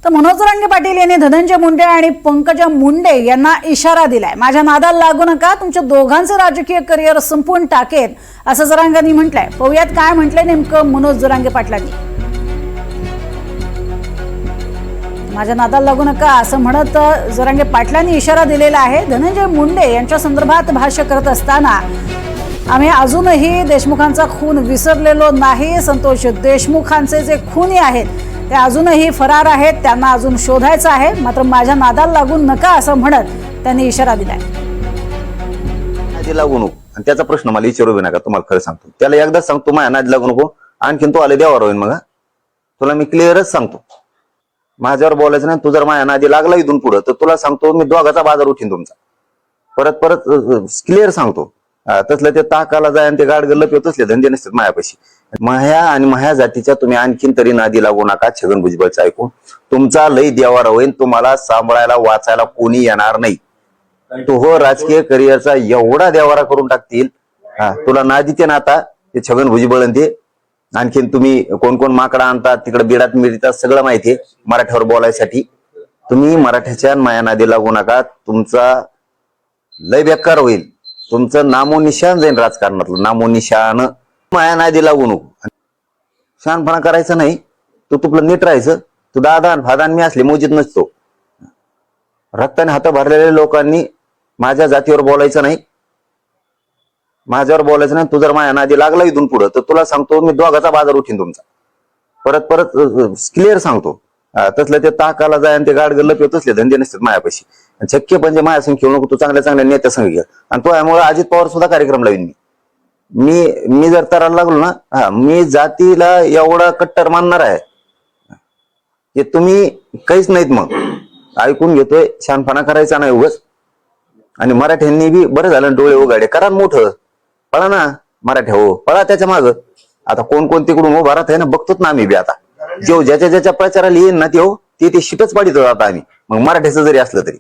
तर मनोज जरांगे पाटील यांनी धनंजय मुंडे आणि पंकजा मुंडे यांना इशारा दिलाय। माझ्या नादाला लागू नका, तुमच्या दोघांचं राजकीय करिअर संपवून टाकेन असं जरांगेंनी म्हटलंय। पाहुयात काय म्हटलंय नेमकं मनोज जरांगे पाटलांनी। माझ्या नादाला लागू नका असं म्हणत जरांगे पाटलांनी इशारा दिलेला आहे। धनंजय मुंडे यांच्या संदर्भात भाष्य करत असताना आम्ही अजूनही देशमुखांचा खून विसरलेलो नाही। संतोष देशमुखांचे जे खूनी आहेत ते अजूनही फरार आहेत, त्यांना अजून शोधायचं आहे, मात्र माझ्या नादाला लागू नका असं म्हणत त्यांनी इशारा दिलाय। नादी लागू नको आणि त्याचा प्रश्न मला विचारू नका, तुम्हाला खरं सांगतो। त्याला एकदाच सांगतो माझ्या नादी लागू नको, आणखीन तो आले देवावर होईल। मग तुला मी क्लिअरच सांगतो, माझ्यावर बोलायचं नाही। तू जर माझ्या नादी लागला इथून पुढं तर तुला सांगतो मी दोघाचा बाजार उठीन तुमचा। परत परत क्लिअर सांगतो। तसलं ते ताकाला जाय आणि ते गाडगं लपे तसले धंदे नसतात मायापाशी। माया आणि माया जातीच्या तुम्ही आणखीन तरी नादी लागू नका। छगन भुजबळचं ऐकून तुमचा लई देवारा होईल, तुम्हाला सांभाळायला वाचायला कोणी येणार नाही। तो हो राजकीय करिअरचा एवढा देवारा करून टाकतील। तुला नादीचे ना आता ते छगन भुजबळ ते आणखीन तुम्ही कोण कोण माकडा आणतात तिकडे बिडात मिळतात सगळं माहितीये मराठ्यावर बोलायसाठी। तुम्ही मराठ्याच्या माया नादी लागू नका, तुमचा लय बेकार होईल। तुमचं नामोनिशान जाईल राजकारणातलं, नामोनिशान। माया नादी लागू नको, शहाणपणा करायचं नाही। तू तुपलं नीट राहायचं। तू दादा फादान मी असले मोजीत नसतो। रक्ताने हात भरलेल्या लोकांनी माझ्या जातीवर बोलायचं नाही, माझ्यावर बोलायचं नाही। तू जर माझ्या नादी लागला इथून पुढं तर तुला सांगतो मी दोघाचा बाजार उठीन तुमचा। परत परत क्लिअर सांगतो। तसलं ते ताकाला जाय आणि ते गाडगं लपे तसले धंदे नसतात मायापाशी। शक्य म्हणजे माझ्या संग खेळू नको, तू चांगल्या चांगल्या नेत्या संग घ्या। आणि तो यामुळे अजित पवार सुद्धा कार्यक्रम लावीन मी जर तराला लागलो ना, मी जातीला एवढा कट्टर मानणार आहे की तुम्ही काहीच नाहीत। मग ऐकून घेतोय, शहाणपणा करायचा नाही उगाच। आणि मराठ्यांनी बी बरं झालं डोळे उघाडे करा, मोठं पळा ना मराठ्या, हो पळा त्याच्या माग। आता कोण कोण तिकडून उभा राहत आहे ना, बघतोच ना आम्ही बी। आता जेव ज्याच्या ज्याच्या प्रचाराला येईन ना ते शिटच पाडित आता आम्ही, मग मराठ्याचं जरी असलं तरी।